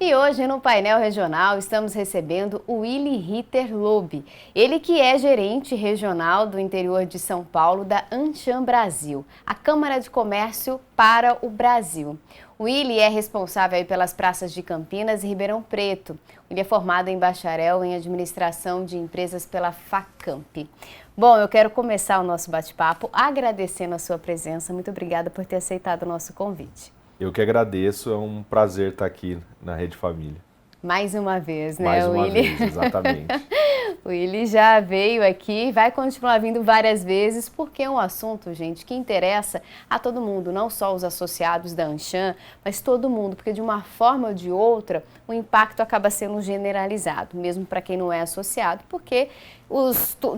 E hoje no painel regional estamos recebendo o Willy Ritter Lobe, ele que é gerente regional do interior de São Paulo da Anshan Brasil, a Câmara de Comércio para o Brasil. O Willy é responsável aí pelas praças de Campinas e Ribeirão Preto. Ele é formado em bacharel em administração de empresas pela Facamp. Bom, eu quero começar o nosso bate-papo agradecendo a sua presença. Muito obrigada por ter aceitado o nosso convite. Eu que agradeço, é um prazer estar aqui na Rede Família. Mais uma vez, né, Mais uma Willy? vez, exatamente. O Willy já veio aqui, vai continuar vindo várias vezes, porque é um assunto, gente, que interessa a todo mundo, não só os associados da Anshan, mas todo mundo, porque de uma forma ou de outra, o impacto acaba sendo generalizado, mesmo para quem não é associado, porque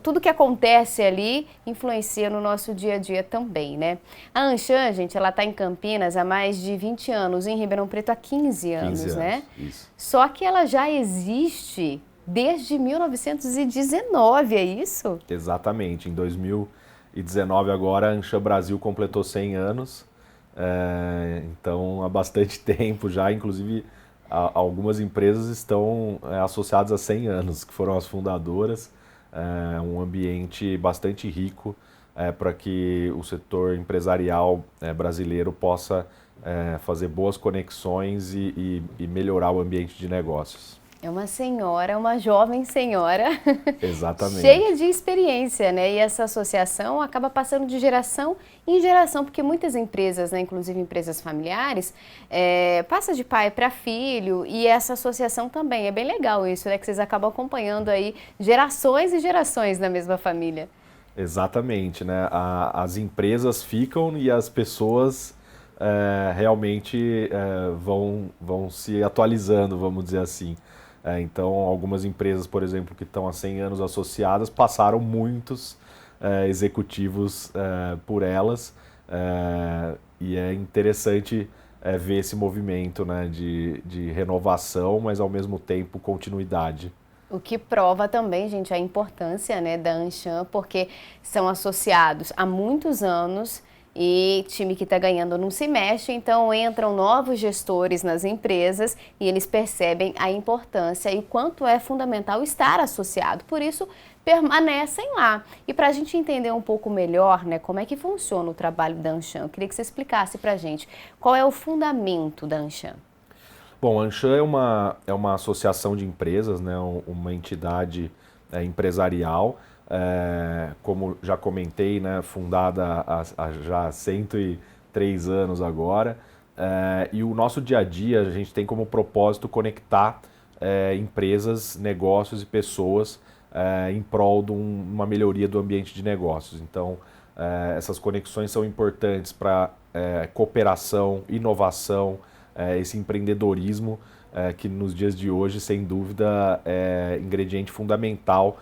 tudo que acontece ali influencia no nosso dia a dia também, né? A Anshan, gente, ela está em Campinas há mais de 20 anos, em Ribeirão Preto há 15 anos, né? Isso. Só que ela já existe desde 1919, é isso? Exatamente. Em 2019 agora, a Anshan Brasil completou 100 anos. Então, há bastante tempo já, inclusive algumas empresas estão associadas a 100 anos, que foram as fundadoras. Um ambiente bastante rico para que o setor empresarial brasileiro possa fazer boas conexões e melhorar o ambiente de negócios. É uma senhora, uma jovem senhora, Exatamente, cheia de experiência, né? E essa associação acaba passando de geração em geração, porque muitas empresas, né, inclusive empresas familiares, passa de pai para filho, e essa associação também. É bem legal isso, né? Que vocês acabam acompanhando aí gerações e gerações na mesma família. Exatamente, né? As empresas ficam e as pessoas realmente vão se atualizando, vamos dizer assim. Então, algumas empresas, por exemplo, que estão há 100 anos associadas, passaram muitos executivos por elas, e é interessante ver esse movimento, né, de renovação, mas ao mesmo tempo continuidade. O que prova também, gente, a importância, né, da Anshan, porque são associados há muitos anos e time que está ganhando não se mexe, então entram novos gestores nas empresas e eles percebem a importância e o quanto é fundamental estar associado. Por isso, permanecem lá. E para a gente entender um pouco melhor, né, como é que funciona o trabalho da Anshan, eu queria que você explicasse para a gente qual é o fundamento da Anshan. Bom, a Anshan é uma associação de empresas, né, uma entidade empresarial, como já comentei, né, fundada há já 103 anos agora, e o nosso dia a dia a gente tem como propósito conectar empresas, negócios e pessoas em prol de uma melhoria do ambiente de negócios. Então, essas conexões são importantes para cooperação, inovação, esse empreendedorismo que nos dias de hoje, sem dúvida, é ingrediente fundamental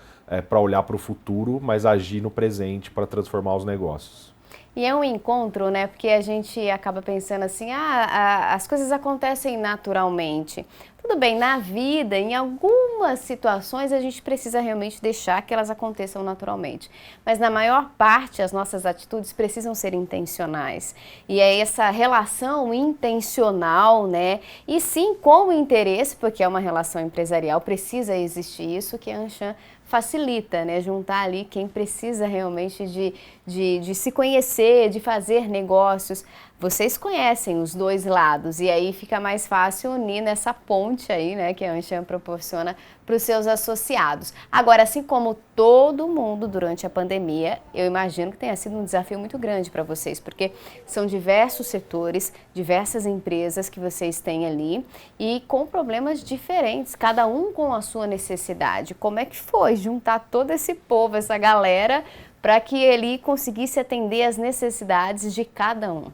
para olhar para o futuro, mas agir no presente para transformar os negócios. E é um encontro, né? Porque a gente acaba pensando assim, as coisas acontecem naturalmente. Tudo bem, na vida, em algumas situações, a gente precisa realmente deixar que elas aconteçam naturalmente. Mas na maior parte, as nossas atitudes precisam ser intencionais. E é essa relação intencional, né? E sim, com o interesse, porque é uma relação empresarial, precisa existir isso, que a Anshan facilita, né? Juntar ali quem precisa realmente de se conhecer, de fazer negócios. Vocês conhecem os dois lados e aí fica mais fácil unir nessa ponte aí, né, que a Anshan proporciona para os seus associados. Agora, assim como todo mundo durante a pandemia, eu imagino que tenha sido um desafio muito grande para vocês, porque são diversos setores, diversas empresas que vocês têm ali e com problemas diferentes, cada um com a sua necessidade. Como é que foi juntar todo esse povo, essa galera, para que ele conseguisse atender as necessidades de cada um?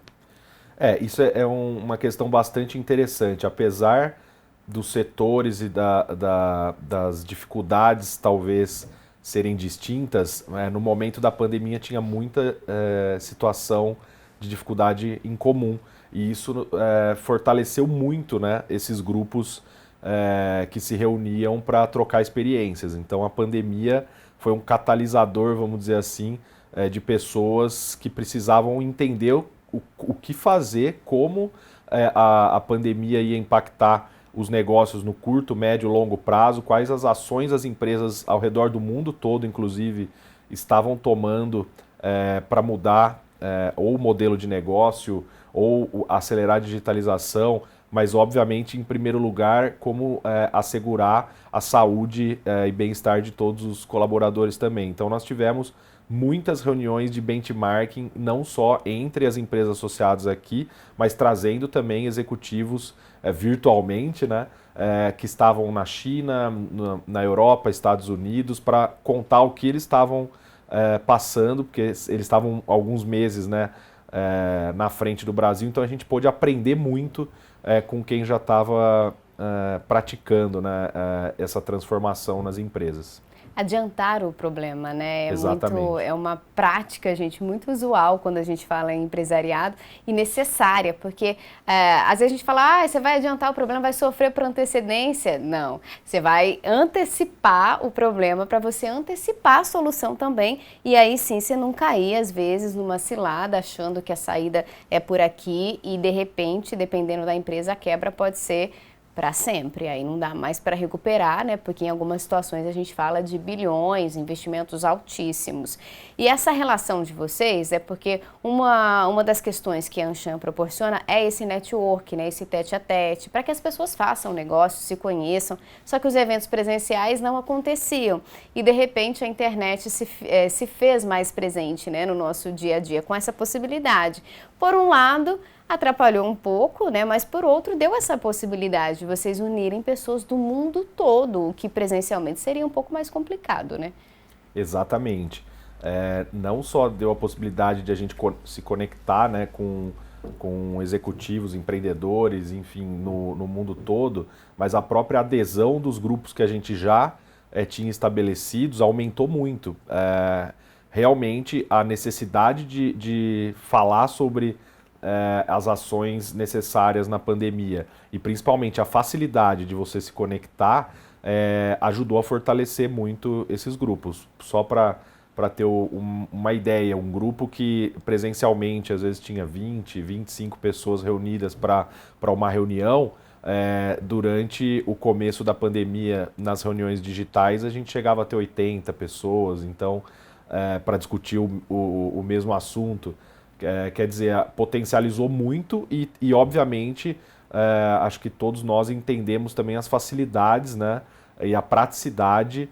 Isso é uma questão bastante interessante. Apesar dos setores e das dificuldades talvez serem distintas, no momento da pandemia tinha muita situação de dificuldade em comum. E isso fortaleceu muito, né, esses grupos que se reuniam para trocar experiências. Então a pandemia foi um catalisador, vamos dizer assim, de pessoas que precisavam entender o que fazer, como a pandemia ia impactar os negócios no curto, médio e longo prazo, quais as ações as empresas ao redor do mundo todo, inclusive, estavam tomando para mudar ou o modelo de negócio ou acelerar a digitalização, mas obviamente em primeiro lugar como assegurar a saúde e bem-estar de todos os colaboradores também. Então nós tivemos muitas reuniões de benchmarking, não só entre as empresas associadas aqui, mas trazendo também executivos virtualmente, né, que estavam na China, na Europa, Estados Unidos, para contar o que eles estavam passando, porque eles estavam alguns meses, né, na frente do Brasil, então a gente pôde aprender muito com quem já estava praticando, né, essa transformação nas empresas. Adiantar o problema, né? Exatamente. É uma prática, gente, muito usual quando a gente fala em empresariado e necessária, porque às vezes a gente fala, você vai adiantar o problema, vai sofrer por antecedência. Não, você vai antecipar o problema para você antecipar a solução também e aí sim você não cair às vezes numa cilada achando que a saída é por aqui e de repente, dependendo da empresa, a quebra pode ser para sempre, aí não dá mais para recuperar, né? Porque em algumas situações a gente fala de bilhões, investimentos altíssimos. E essa relação de vocês é porque uma das questões que a Anshan proporciona é esse network, né? Esse tete-a-tete, para que as pessoas façam negócios, se conheçam, só que os eventos presenciais não aconteciam. E de repente a internet se fez mais presente, né, no nosso dia a dia, com essa possibilidade. Por um lado, atrapalhou um pouco, né? Mas por outro deu essa possibilidade de vocês unirem pessoas do mundo todo, o que presencialmente seria um pouco mais complicado, né? Exatamente. Não só deu a possibilidade de a gente se conectar, né, com executivos, empreendedores, enfim, no mundo todo, mas a própria adesão dos grupos que a gente já tinha estabelecidos aumentou muito. Realmente a necessidade de falar sobre as ações necessárias na pandemia e principalmente a facilidade de você se conectar ajudou a fortalecer muito esses grupos. Só para ter uma ideia, um grupo que presencialmente às vezes tinha 20, 25 pessoas reunidas para uma reunião, durante o começo da pandemia, nas reuniões digitais, a gente chegava a ter 80 pessoas, então, para discutir o mesmo assunto. Quer dizer, potencializou muito e obviamente, acho que todos nós entendemos também as facilidades, né, e a praticidade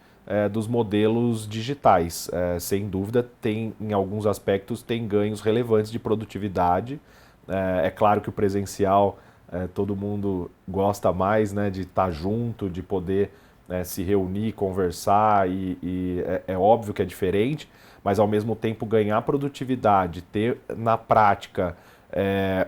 dos modelos digitais. Sem dúvida, em alguns aspectos, tem ganhos relevantes de produtividade. É claro que o presencial, todo mundo gosta mais, né, de estar junto, de poder se reunir, conversar e é óbvio que é diferente, mas ao mesmo tempo ganhar produtividade, ter na prática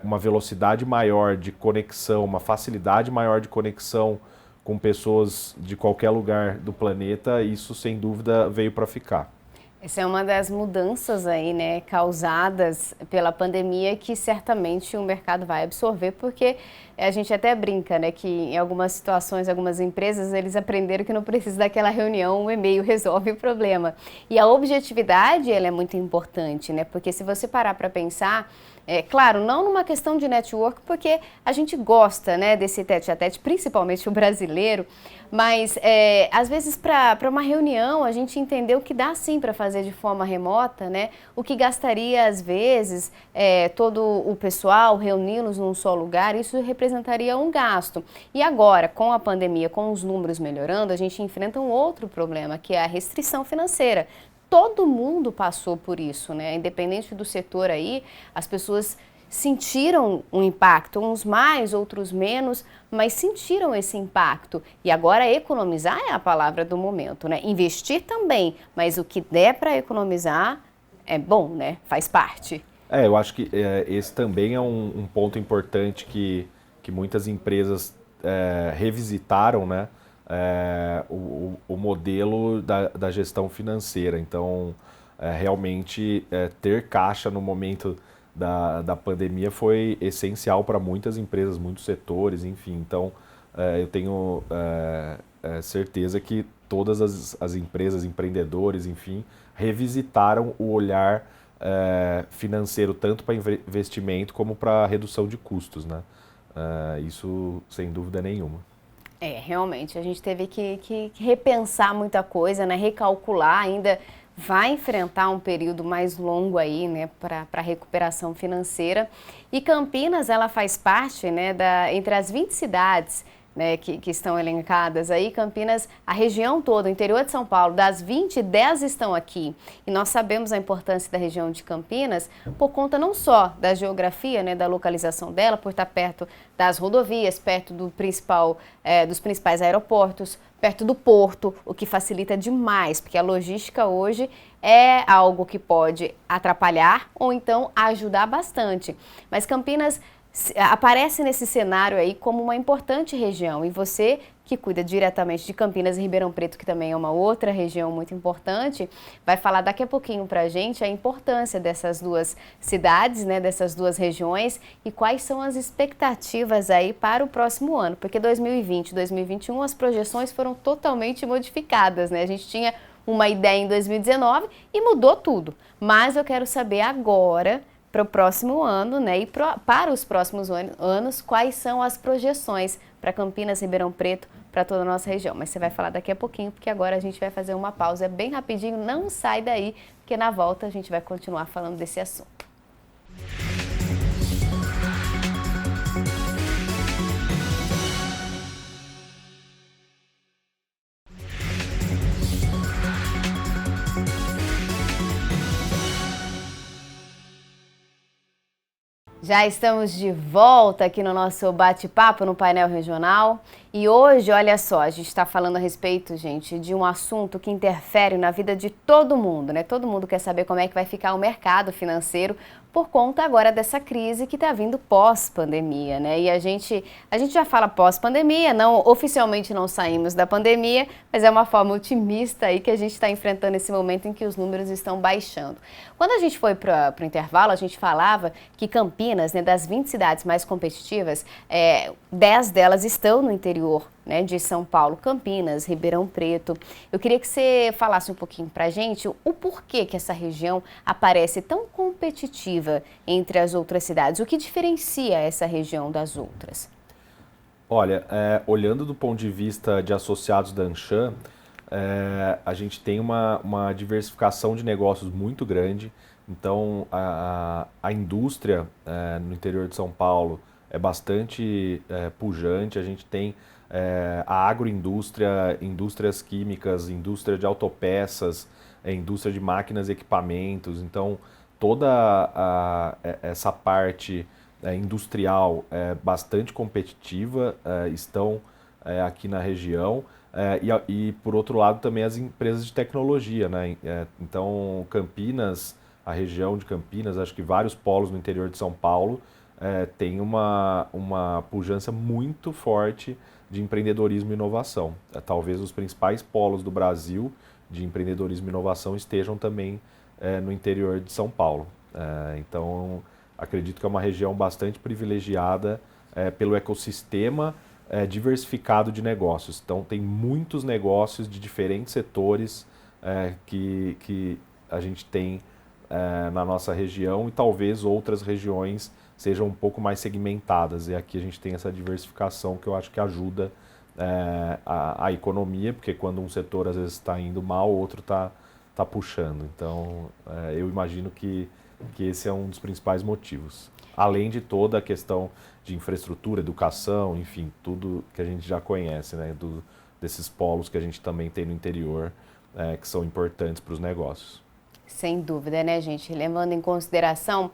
uma velocidade maior de conexão, uma facilidade maior de conexão com pessoas de qualquer lugar do planeta, isso sem dúvida veio para ficar. Essa é uma das mudanças aí, né, causadas pela pandemia que certamente o mercado vai absorver, porque a gente até brinca, né, que em algumas situações, algumas empresas, eles aprenderam que não precisa daquela reunião, um e-mail resolve o problema. E a objetividade, ela é muito importante, né, porque se você parar para pensar, claro, não numa questão de network, porque a gente gosta, né, desse tete-a-tete, principalmente o brasileiro, mas às vezes para uma reunião a gente entendeu que dá sim para fazer de forma remota, né, o que gastaria às vezes todo o pessoal reuni-los num só lugar, isso representaria um gasto. E agora, com a pandemia, com os números melhorando, a gente enfrenta um outro problema, que é a restrição financeira. Todo mundo passou por isso, né? Independente do setor aí, as pessoas sentiram um impacto, uns mais, outros menos, mas sentiram esse impacto. E agora economizar é a palavra do momento, né? Investir também, mas o que der para economizar é bom, né? Faz parte. Eu acho que esse também é um ponto importante que muitas empresas revisitaram, né? O modelo da gestão financeira. Então, realmente, ter caixa no momento da pandemia foi essencial para muitas empresas, muitos setores, enfim. Então, eu tenho certeza que todas as empresas, empreendedores, enfim, revisitaram o olhar financeiro, tanto para investimento como para redução de custos, né? Isso sem dúvida nenhuma. Realmente, a gente teve que repensar muita coisa, né? Recalcular, ainda vai enfrentar um período mais longo aí, né, para recuperação financeira. E Campinas, ela faz parte, né, entre as 20 cidades, né, que estão elencadas aí. Campinas, a região toda, o interior de São Paulo, das 20, 10 estão aqui. E nós sabemos a importância da região de Campinas por conta não só da geografia, né, da localização dela, por estar perto das rodovias, perto dos principais aeroportos, perto do porto, o que facilita demais, porque a logística hoje é algo que pode atrapalhar ou então ajudar bastante. Mas Campinas aparece nesse cenário aí como uma importante região, e você que cuida diretamente de Campinas e Ribeirão Preto, que também é uma outra região muito importante, vai falar daqui a pouquinho pra gente a importância dessas duas cidades, né, dessas duas regiões, e quais são as expectativas aí para o próximo ano, porque 2020 e 2021 as projeções foram totalmente modificadas, né? A gente tinha uma ideia em 2019 e mudou tudo, mas eu quero saber agora, para o próximo ano, né, e para os próximos anos, quais são as projeções para Campinas, Ribeirão Preto, para toda a nossa região. Mas você vai falar daqui a pouquinho, porque agora a gente vai fazer uma pausa bem rapidinho, não sai daí, porque na volta a gente vai continuar falando desse assunto. Já estamos de volta aqui no nosso bate-papo no painel regional e hoje, olha só, a gente está falando a respeito, gente, de um assunto que interfere na vida de todo mundo, né? Todo mundo quer saber como é que vai ficar o mercado financeiro por conta agora dessa crise que está vindo pós-pandemia, né? E a gente já fala pós-pandemia, oficialmente não saímos da pandemia, mas é uma forma otimista aí que a gente está enfrentando esse momento em que os números estão baixando. Quando a gente foi para o intervalo, a gente falava que Campinas, né, das 20 cidades mais competitivas, 10 delas estão no interior, né, de São Paulo, Campinas, Ribeirão Preto. Eu queria que você falasse um pouquinho para a gente o porquê que essa região aparece tão competitiva entre as outras cidades. O que diferencia essa região das outras? Olha, olhando do ponto de vista de associados da Anshan, a gente tem uma diversificação de negócios muito grande. Então, a indústria no interior de São Paulo é bastante pujante. A gente tem a agroindústria, indústrias químicas, indústria de autopeças, indústria de máquinas e equipamentos. Então, toda essa parte industrial é bastante competitiva, estão aqui na região. E, por outro lado, também as empresas de tecnologia, né? Então, Campinas, a região de Campinas, acho que vários polos no interior de São Paulo, tem uma pujança muito forte de empreendedorismo e inovação. Talvez os principais polos do Brasil de empreendedorismo e inovação estejam também no interior de São Paulo. Então, acredito que é uma região bastante privilegiada pelo ecossistema diversificado de negócios. Então, tem muitos negócios de diferentes setores que a gente tem na nossa região, e talvez outras regiões sejam um pouco mais segmentadas. E aqui a gente tem essa diversificação que eu acho que ajuda a economia, porque quando um setor às vezes está indo mal, o outro está puxando. Então, eu imagino que esse é um dos principais motivos. Além de toda a questão de infraestrutura, educação, enfim, tudo que a gente já conhece, né, desses polos que a gente também tem no interior, que são importantes para os negócios. Sem dúvida, né, gente? Levando em consideração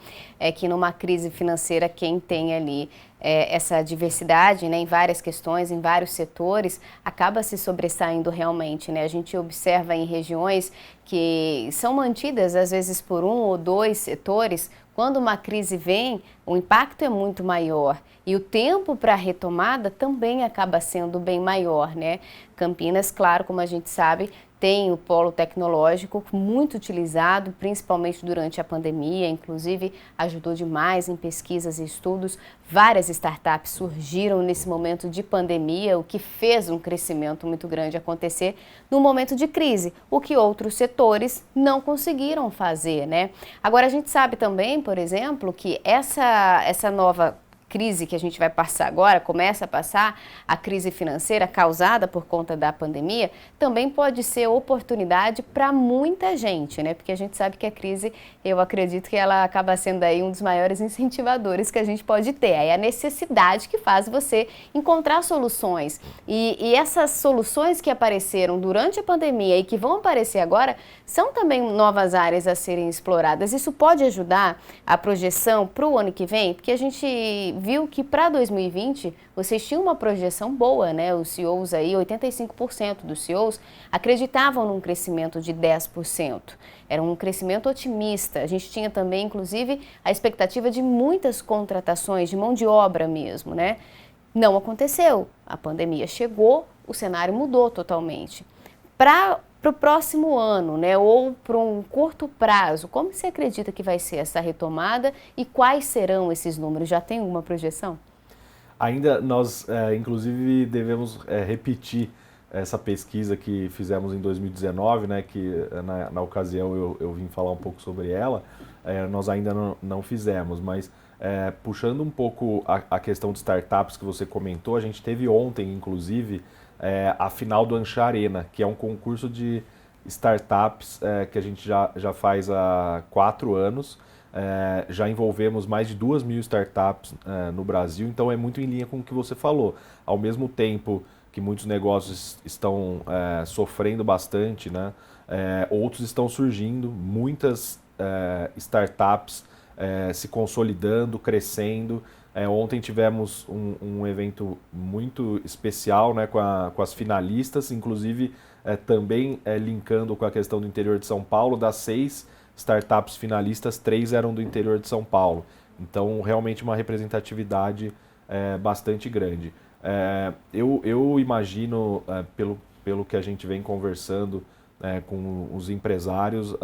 que numa crise financeira, quem tem ali essa diversidade, né, em várias questões, em vários setores, acaba se sobressaindo realmente, né? A gente observa em regiões que são mantidas, às vezes, por um ou dois setores. Quando uma crise vem, o impacto é muito maior e o tempo para a retomada também acaba sendo bem maior, né? Campinas, claro, como a gente sabe, tem o polo tecnológico muito utilizado, principalmente durante a pandemia, inclusive ajudou demais em pesquisas e estudos. Várias startups surgiram nesse momento de pandemia, o que fez um crescimento muito grande acontecer no momento de crise, o que outros setores não conseguiram fazer, né? Agora, a gente sabe também, por exemplo, que essa nova crise que a gente vai passar agora, começa a passar, a crise financeira causada por conta da pandemia, também pode ser oportunidade para muita gente, né? Porque a gente sabe que a crise, eu acredito que ela acaba sendo aí um dos maiores incentivadores que a gente pode ter. Aí a necessidade que faz você encontrar soluções. E essas soluções que apareceram durante a pandemia e que vão aparecer agora, são também novas áreas a serem exploradas. Isso pode ajudar a projeção para o ano que vem? Porque a gente viu que para 2020 vocês tinham uma projeção boa, né? Os CEOs aí, 85% dos CEOs acreditavam num crescimento de 10%. Era um crescimento otimista. A gente tinha também, inclusive, a expectativa de muitas contratações de mão de obra mesmo, né? Não aconteceu. A pandemia chegou, o cenário mudou totalmente. Para o próximo ano, né, ou para um curto prazo, como você acredita que vai ser essa retomada e quais serão esses números? Já tem alguma projeção? Ainda nós, inclusive, devemos repetir essa pesquisa que fizemos em 2019, né, que na ocasião eu vim falar um pouco sobre ela, nós ainda não fizemos, mas puxando um pouco a questão de startups que você comentou, a gente teve ontem, inclusive, a final do Ansha Arena, que é um concurso de startups que a gente já faz há 4 anos. Já envolvemos mais de 2.000 startups no Brasil, então é muito em linha com o que você falou. Ao mesmo tempo que muitos negócios estão sofrendo bastante, né, outros estão surgindo, muitas startups se consolidando, crescendo. Ontem tivemos um evento muito especial, né, com as finalistas, inclusive também linkando com a questão do interior de São Paulo. Das 6 startups finalistas, 3 eram do interior de São Paulo. Então, realmente uma representatividade bastante grande. Eu imagino, pelo que a gente vem conversando com os empresários,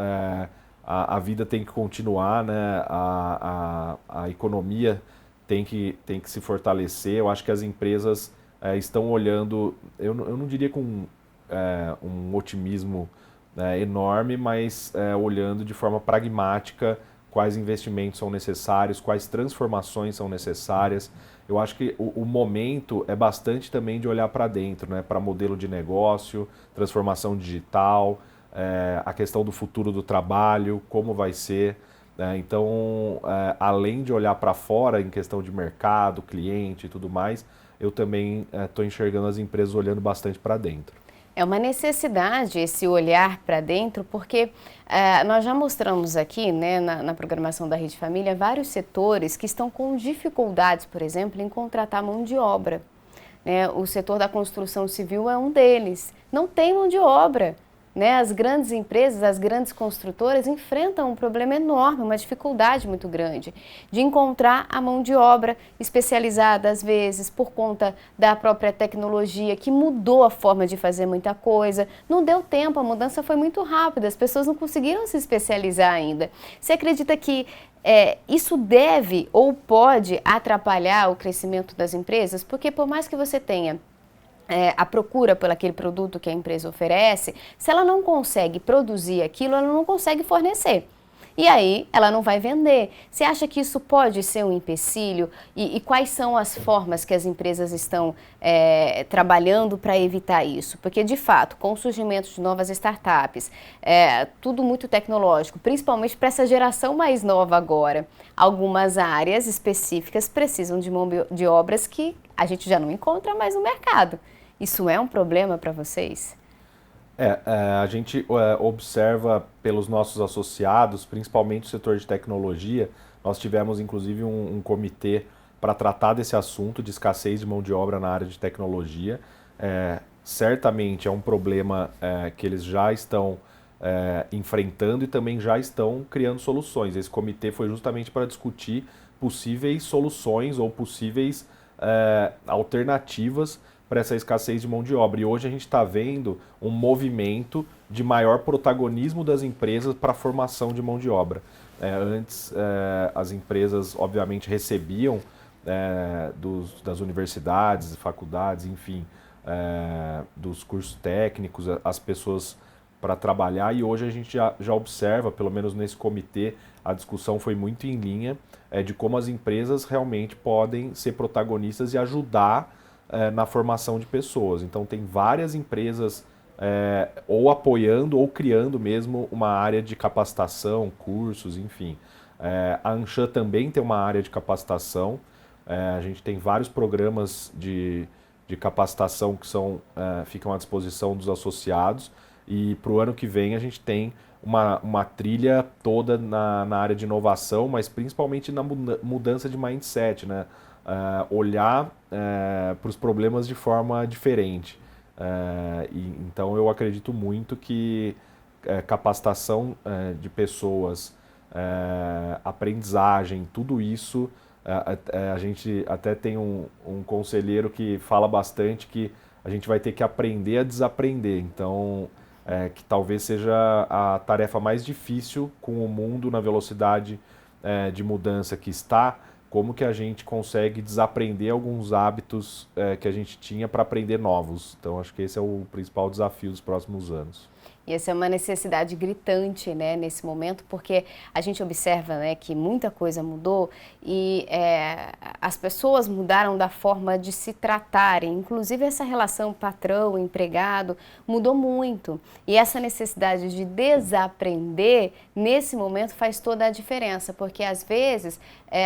a vida tem que continuar, né? A economia tem que se fortalecer. Eu acho que as empresas estão olhando, eu não diria com um otimismo enorme, mas olhando de forma pragmática quais investimentos são necessários, quais transformações são necessárias. Eu acho que o momento é bastante também de olhar para dentro, né? Para modelo de negócio, transformação digital, a questão do futuro do trabalho, como vai ser. Então, além de olhar para fora em questão de mercado, cliente e tudo mais, eu também estou enxergando as empresas olhando bastante para dentro. É uma necessidade esse olhar para dentro, porque nós já mostramos aqui, né, na programação da Rede Família, vários setores que estão com dificuldades, por exemplo, em contratar mão de obra. Né? O setor da construção civil é um deles. Não tem mão de obra. Né? As grandes empresas, as grandes construtoras enfrentam um problema enorme, uma dificuldade muito grande de encontrar a mão de obra especializada, às vezes, por conta da própria tecnologia que mudou a forma de fazer muita coisa. Não deu tempo, a mudança foi muito rápida, as pessoas não conseguiram se especializar ainda. Você acredita que isso deve ou pode atrapalhar o crescimento das empresas? Porque por mais que você tenha a procura por aquele produto que a empresa oferece, se ela não consegue produzir aquilo, ela não consegue fornecer. E aí, ela não vai vender. Você acha que isso pode ser um empecilho? E quais são as formas que as empresas estão trabalhando para evitar isso? Porque, de fato, com o surgimento de novas startups, tudo muito tecnológico, principalmente para essa geração mais nova agora, algumas áreas específicas precisam de mão de obras que a gente já não encontra mais no mercado. Isso é um problema para vocês? A gente observa pelos nossos associados, principalmente o setor de tecnologia. Nós tivemos inclusive um comitê para tratar desse assunto de escassez de mão de obra na área de tecnologia. Certamente é um problema que eles já estão enfrentando e também já estão criando soluções. Esse comitê foi justamente para discutir possíveis soluções ou possíveis alternativas para essa escassez de mão de obra. E hoje a gente está vendo um movimento de maior protagonismo das empresas para a formação de mão de obra. Antes, as empresas, obviamente, recebiam das universidades, faculdades, enfim, dos cursos técnicos, as pessoas para trabalhar, e hoje a gente já observa, pelo menos nesse comitê, a discussão foi muito em linha de como as empresas realmente podem ser protagonistas e ajudar na formação de pessoas. Então, tem várias empresas ou apoiando ou criando mesmo uma área de capacitação, cursos, enfim. A Anshan também tem uma área de capacitação. A gente tem vários programas de capacitação que ficam à disposição dos associados. E para o ano que vem a gente tem uma trilha toda na área de inovação, mas principalmente na mudança de mindset, né? Olhar para os problemas de forma diferente. Então eu acredito muito que capacitação de pessoas, aprendizagem, tudo isso, a gente até tem um conselheiro que fala bastante que a gente vai ter que aprender a desaprender. Então, que talvez seja a tarefa mais difícil com o mundo na velocidade de mudança que está, como que a gente consegue desaprender alguns hábitos que a gente tinha para aprender novos. Então, acho que esse é o principal desafio dos próximos anos. E essa é uma necessidade gritante, né, nesse momento, porque a gente observa, né, que muita coisa mudou e as pessoas mudaram da forma de se tratarem, inclusive essa relação patrão-empregado mudou muito. E essa necessidade de desaprender, nesse momento, faz toda a diferença, porque às vezes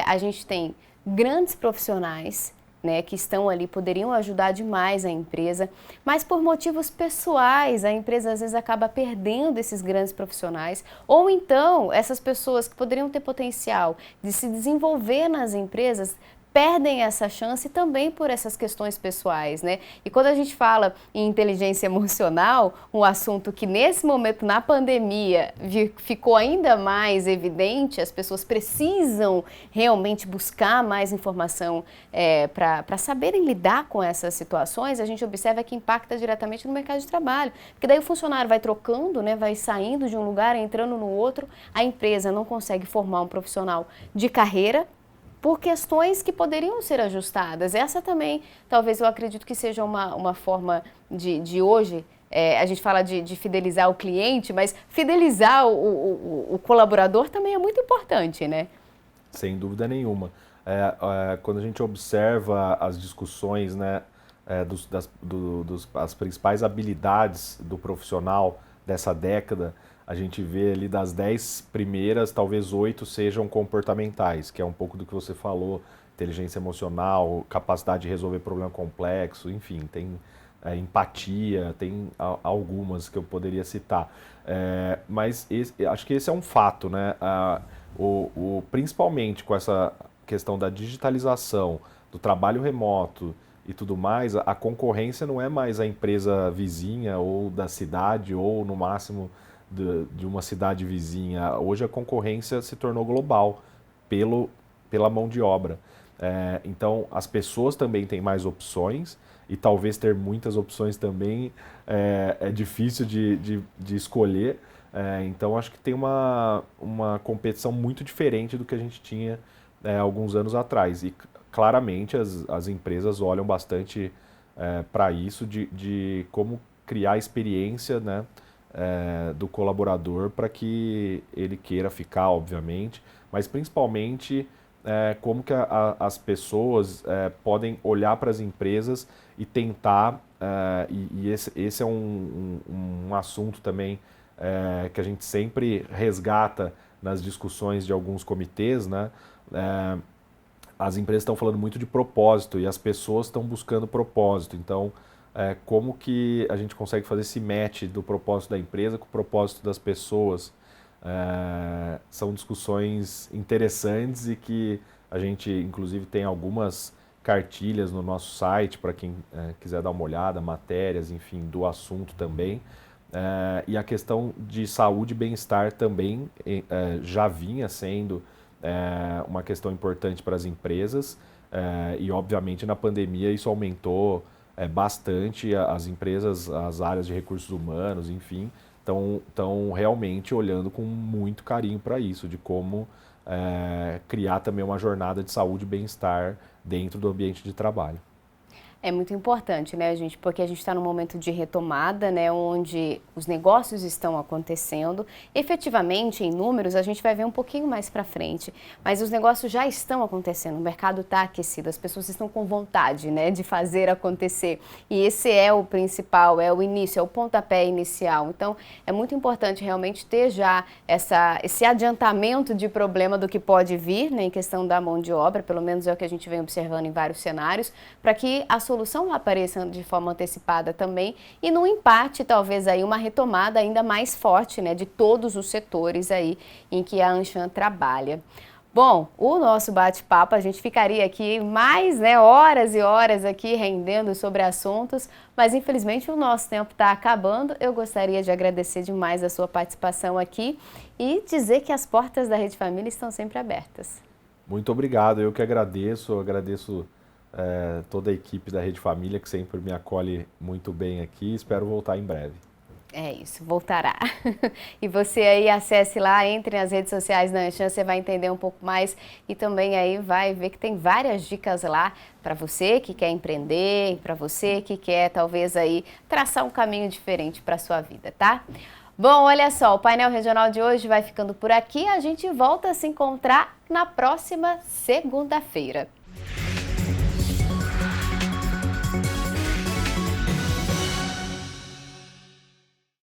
a gente tem grandes profissionais, né, que estão ali, poderiam ajudar demais a empresa, mas por motivos pessoais, a empresa às vezes acaba perdendo esses grandes profissionais, ou então essas pessoas que poderiam ter potencial de se desenvolver nas empresas, perdem essa chance também por essas questões pessoais, né? E quando a gente fala em inteligência emocional, um assunto que nesse momento na pandemia ficou ainda mais evidente, as pessoas precisam realmente buscar mais informação para saberem lidar com essas situações, a gente observa que impacta diretamente no mercado de trabalho, porque daí o funcionário vai trocando, né, vai saindo de um lugar, entrando no outro, a empresa não consegue formar um profissional de carreira, por questões que poderiam ser ajustadas. Essa também, talvez eu acredito que seja uma forma de hoje, a gente fala de fidelizar o cliente, mas fidelizar o colaborador também é muito importante, né? Sem dúvida nenhuma. Quando a gente observa as discussões, né, as principais habilidades do profissional dessa década, a gente vê ali das 10 primeiras, talvez 8 sejam comportamentais, que é um pouco do que você falou, inteligência emocional, capacidade de resolver problema complexo, enfim, tem empatia, tem algumas que eu poderia citar. Mas acho que esse é um fato, né? Principalmente com essa questão da digitalização, do trabalho remoto e tudo mais, a concorrência não é mais a empresa vizinha ou da cidade ou no máximo de uma cidade vizinha. Hoje a concorrência se tornou global pela mão de obra. Então as pessoas também têm mais opções e talvez ter muitas opções também é difícil de escolher. Então acho que tem uma competição muito diferente do que a gente tinha alguns anos atrás. E claramente as empresas olham bastante para isso, de como criar experiência, né, do colaborador para que ele queira ficar, obviamente, mas principalmente como que as pessoas podem olhar para as empresas e tentar, e esse é um assunto também que a gente sempre resgata nas discussões de alguns comitês, né? As empresas estão falando muito de propósito e as pessoas estão buscando propósito. Então, como que a gente consegue fazer esse match do propósito da empresa com o propósito das pessoas? São discussões interessantes e que a gente, inclusive, tem algumas cartilhas no nosso site para quem quiser dar uma olhada, matérias, enfim, do assunto também. E a questão de saúde e bem-estar também já vinha sendo uma questão importante para as empresas e, obviamente, na pandemia isso aumentou bastante. As empresas, as áreas de recursos humanos, enfim, estão realmente olhando com muito carinho para isso, de como criar também uma jornada de saúde e bem-estar dentro do ambiente de trabalho. É muito importante, né, gente? Porque a gente está num momento de retomada, né, onde os negócios estão acontecendo. Efetivamente, em números, a gente vai ver um pouquinho mais para frente, mas os negócios já estão acontecendo, o mercado está aquecido, as pessoas estão com vontade, né, de fazer acontecer. E esse é o principal, é o início, é o pontapé inicial. Então, é muito importante realmente ter já esse adiantamento de problema do que pode vir, né, em questão da mão de obra, pelo menos é o que a gente vem observando em vários cenários, para que a solução apareça de forma antecipada também e num empate, talvez aí uma retomada ainda mais forte, né, de todos os setores aí em que a Anshan trabalha. Bom, o nosso bate-papo, a gente ficaria aqui mais, né, horas e horas aqui rendendo sobre assuntos, mas infelizmente o nosso tempo está acabando. Eu gostaria de agradecer demais a sua participação aqui e dizer que as portas da Rede Família estão sempre abertas. Muito obrigado, eu que agradeço toda a equipe da Rede Família que sempre me acolhe muito bem aqui. Espero voltar em breve. É isso, voltará. E você aí acesse lá, entre nas redes sociais da Anshan, você vai entender um pouco mais e também aí vai ver que tem várias dicas lá para você que quer empreender, para você que quer talvez aí traçar um caminho diferente para a sua vida, tá? Bom, olha só, o painel regional de hoje vai ficando por aqui. A gente volta a se encontrar na próxima segunda-feira.